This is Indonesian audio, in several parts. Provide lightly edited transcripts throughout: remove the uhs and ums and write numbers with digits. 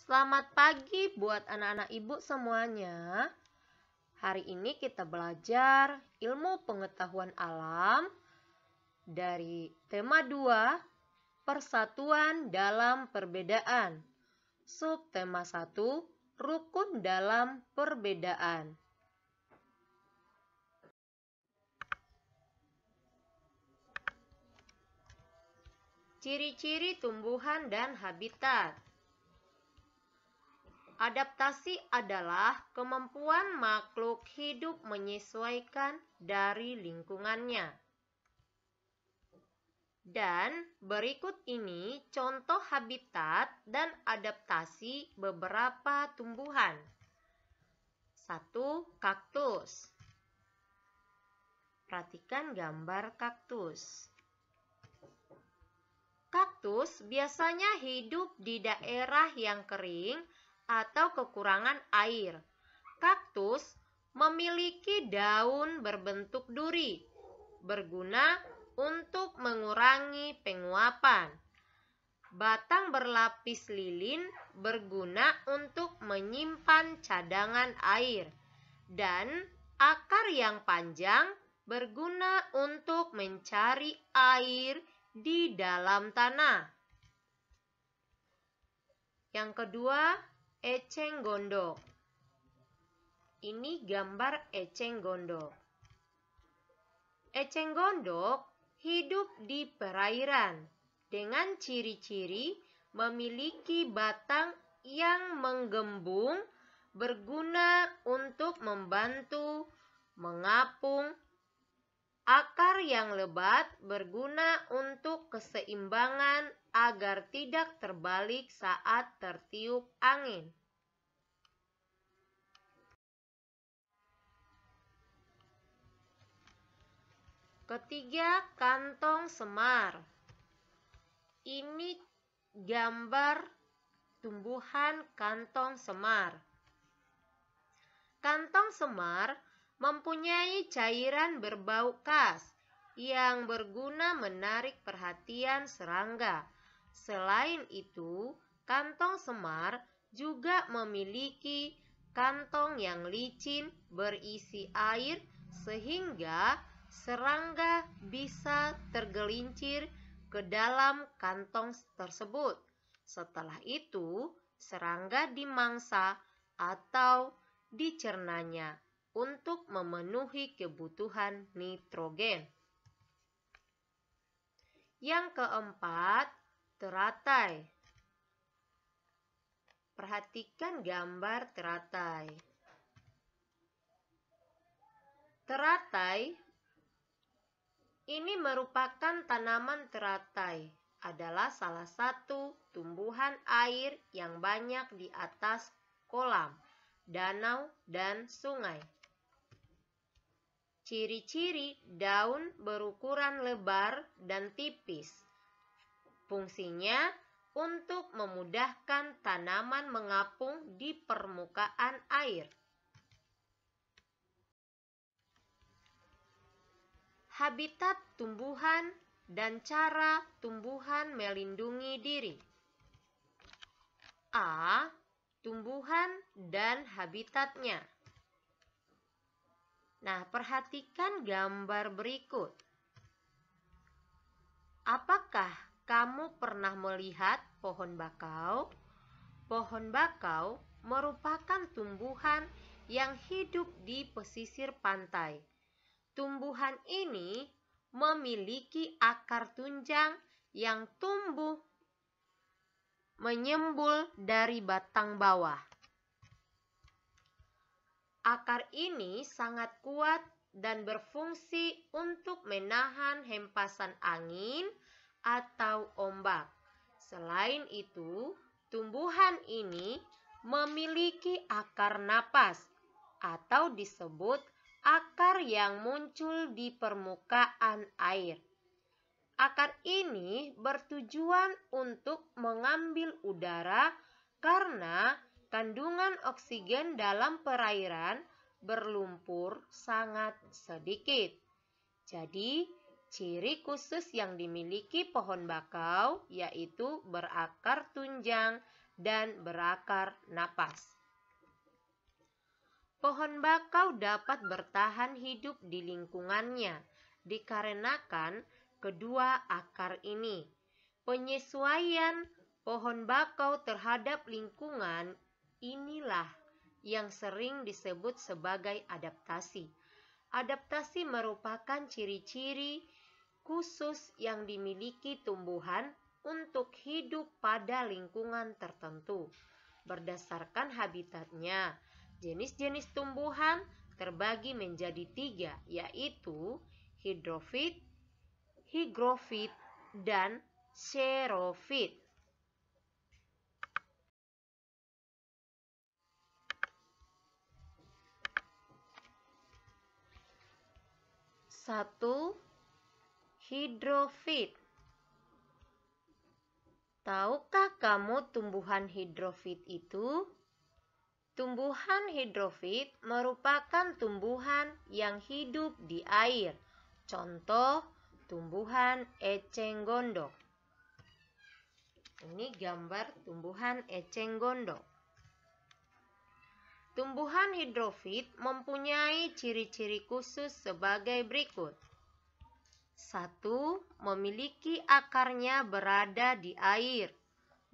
Selamat pagi buat anak-anak ibu semuanya. Hari ini kita belajar ilmu pengetahuan alam dari tema 2, persatuan dalam perbedaan. Subtema 1, rukun dalam perbedaan. Ciri-ciri tumbuhan dan habitat. Adaptasi adalah kemampuan makhluk hidup menyesuaikan dari lingkungannya. Dan berikut ini contoh habitat dan adaptasi beberapa tumbuhan. 1. Kaktus. Perhatikan gambar kaktus. Kaktus biasanya hidup di daerah yang kering atau kekurangan air. Kaktus memiliki daun berbentuk duri, berguna untuk mengurangi penguapan. Batang berlapis lilin berguna untuk menyimpan cadangan air. Dan akar yang panjang berguna untuk mencari air di dalam tanah. Yang kedua, eceng gondok. Ini gambar eceng gondok. Eceng gondok hidup di perairan dengan ciri-ciri memiliki batang yang menggembung, berguna untuk membantu mengapung. Akar yang lebat berguna untuk keseimbangan agar tidak terbalik saat tertiup angin. Ketiga, kantong semar. Ini gambar tumbuhan kantong semar. Kantong semar mempunyai cairan berbau khas yang berguna menarik perhatian serangga. Selain itu, kantong semar juga memiliki kantong yang licin berisi air sehingga serangga bisa tergelincir ke dalam kantong tersebut. Setelah itu, serangga dimangsa atau dicernanya untuk memenuhi kebutuhan nitrogen. Yang keempat, teratai. Perhatikan gambar teratai. Teratai ini merupakan tanaman teratai, adalah salah satu tumbuhan air yang banyak di atas kolam, danau, dan sungai. Ciri-ciri daun berukuran lebar dan tipis. Fungsinya untuk memudahkan tanaman mengapung di permukaan air. Habitat tumbuhan dan cara tumbuhan melindungi diri. A. Tumbuhan dan habitatnya. Nah, perhatikan gambar berikut. Apakah kamu pernah melihat pohon bakau? Pohon bakau merupakan tumbuhan yang hidup di pesisir pantai. Tumbuhan ini memiliki akar tunjang yang tumbuh menyembul dari batang bawah. Akar ini sangat kuat dan berfungsi untuk menahan hempasan angin atau ombak. Selain itu, tumbuhan ini memiliki akar napas atau disebut akar yang muncul di permukaan air. Akar ini bertujuan untuk mengambil udara karena kandungan oksigen dalam perairan berlumpur sangat sedikit. Jadi, ciri khusus yang dimiliki pohon bakau yaitu berakar tunjang dan berakar napas. Pohon bakau dapat bertahan hidup di lingkungannya dikarenakan kedua akar ini. Penyesuaian pohon bakau terhadap lingkungan inilah yang sering disebut sebagai adaptasi. Adaptasi merupakan ciri-ciri khusus yang dimiliki tumbuhan untuk hidup pada lingkungan tertentu. Berdasarkan habitatnya, jenis-jenis tumbuhan terbagi menjadi 3, yaitu hidrofit, higrofit, dan xerofit. Satu, hidrofit. Tahukah kamu tumbuhan hidrofit itu? Tumbuhan hidrofit merupakan tumbuhan yang hidup di air. Contoh, tumbuhan eceng gondok. Ini gambar tumbuhan eceng gondok. Tumbuhan hidrofit mempunyai ciri-ciri khusus sebagai berikut. 1. Memiliki akarnya berada di air.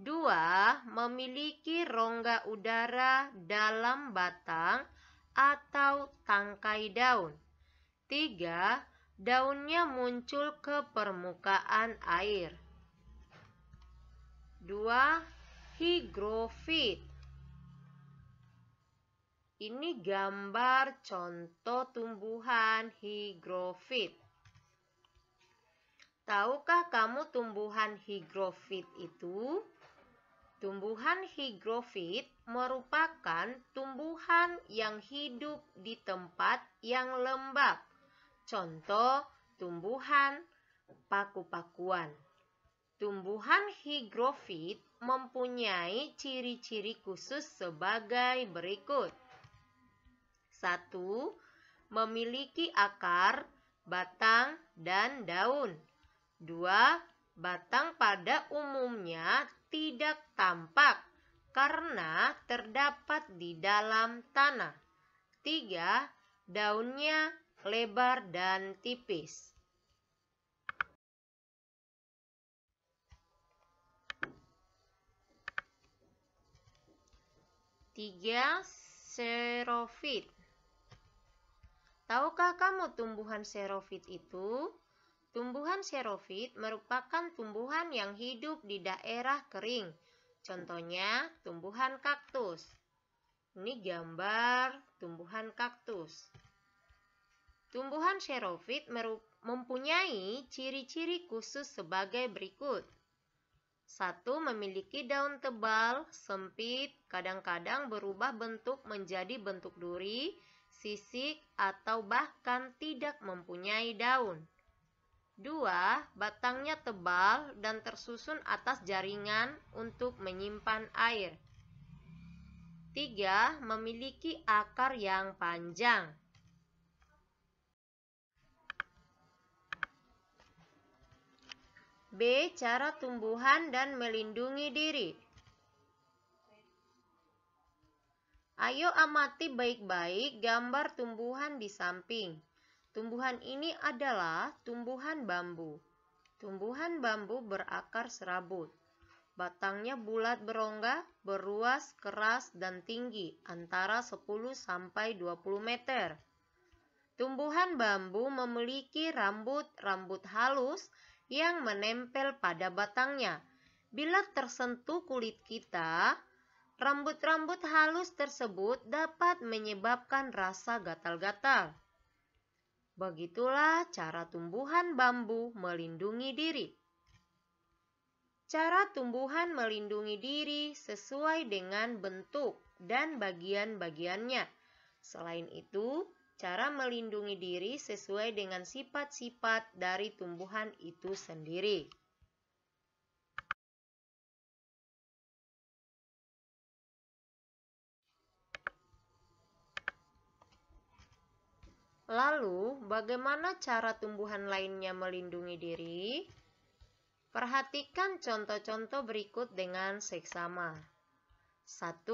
2. Memiliki rongga udara dalam batang atau tangkai daun. 3. Daunnya muncul ke permukaan air. 2. Higrofit. Ini gambar contoh tumbuhan higrofit. Tahukah kamu tumbuhan higrofit itu? Tumbuhan higrofit merupakan tumbuhan yang hidup di tempat yang lembab. Contoh, tumbuhan paku-pakuan. Tumbuhan higrofit mempunyai ciri-ciri khusus sebagai berikut. 1. Memiliki akar, batang, dan daun. 2. Batang pada umumnya tidak tampak karena terdapat di dalam tanah. 3. Daunnya lebar dan tipis. 3. Xerofit. Tahukah kamu tumbuhan xerofit itu? Tumbuhan xerofit merupakan tumbuhan yang hidup di daerah kering. Contohnya, tumbuhan kaktus. Ini gambar tumbuhan kaktus. Tumbuhan xerofit mempunyai ciri-ciri khusus sebagai berikut. 1. Memiliki daun tebal, sempit, kadang-kadang berubah bentuk menjadi bentuk duri, sisik, atau bahkan tidak mempunyai daun. 2. Batangnya tebal dan tersusun atas jaringan untuk menyimpan air. 3. Memiliki akar yang panjang. B. Cara tumbuhan dan melindungi diri. Ayo amati baik-baik gambar tumbuhan di samping. Tumbuhan ini adalah tumbuhan bambu. Tumbuhan bambu berakar serabut. Batangnya bulat berongga, beruas, keras, dan tinggi, antara 10-20 meter. Tumbuhan bambu memiliki rambut-rambut halus yang menempel pada batangnya. Bila tersentuh kulit kita, rambut-rambut halus tersebut dapat menyebabkan rasa gatal-gatal. Begitulah cara tumbuhan bambu melindungi diri. Cara tumbuhan melindungi diri sesuai dengan bentuk dan bagian-bagiannya. Selain itu, cara melindungi diri sesuai dengan sifat-sifat dari tumbuhan itu sendiri. Lalu, bagaimana cara tumbuhan lainnya melindungi diri? Perhatikan contoh-contoh berikut dengan seksama. 1.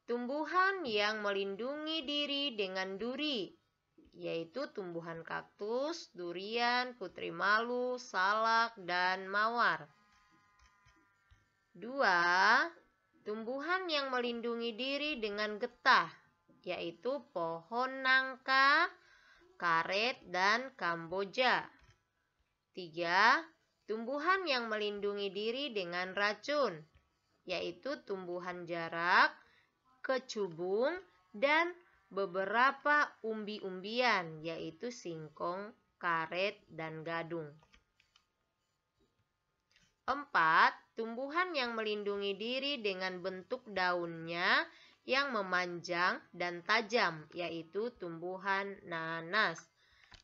Tumbuhan yang melindungi diri dengan duri, yaitu tumbuhan kaktus, durian, putri malu, salak, dan mawar. 2. Tumbuhan yang melindungi diri dengan getah, yaitu pohon nangka, karet, dan kamboja. 3. Tumbuhan yang melindungi diri dengan racun, yaitu tumbuhan jarak, kecubung, dan beberapa umbi-umbian, yaitu singkong, karet, dan gadung. 4. Tumbuhan yang melindungi diri dengan bentuk daunnya yang memanjang dan tajam, yaitu tumbuhan nanas.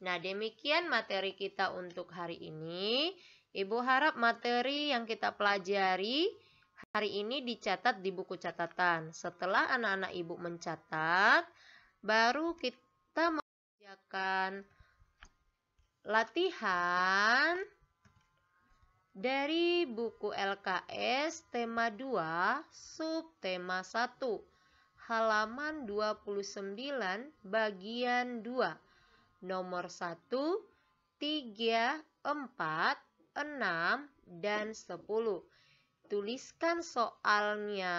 Nah, demikian materi kita untuk hari ini. Ibu harap materi yang kita pelajari hari ini dicatat di buku catatan. Setelah anak-anak ibu mencatat, baru kita mengerjakan latihan dari buku LKS tema 2, subtema 1, halaman 29, bagian 2. Nomor 1, 3, 4, 6, dan 10. Tuliskan soalnya,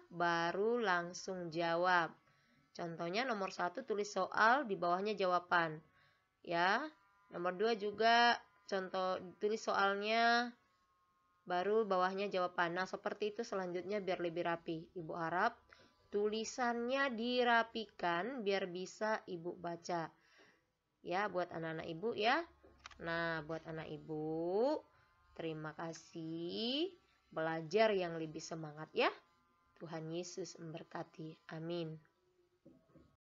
baru langsung jawab. Contohnya nomor 1 tulis soal, di bawahnya jawaban. Ya, nomor 2 juga contoh tulis soalnya, baru bawahnya jawaban. Nah, seperti itu selanjutnya biar lebih rapi. Ibu harap tulisannya dirapikan biar bisa ibu baca. Ya, buat anak-anak ibu ya. Nah, buat anak ibu, terima kasih. Belajar yang lebih semangat ya. Tuhan Yesus memberkati. Amin.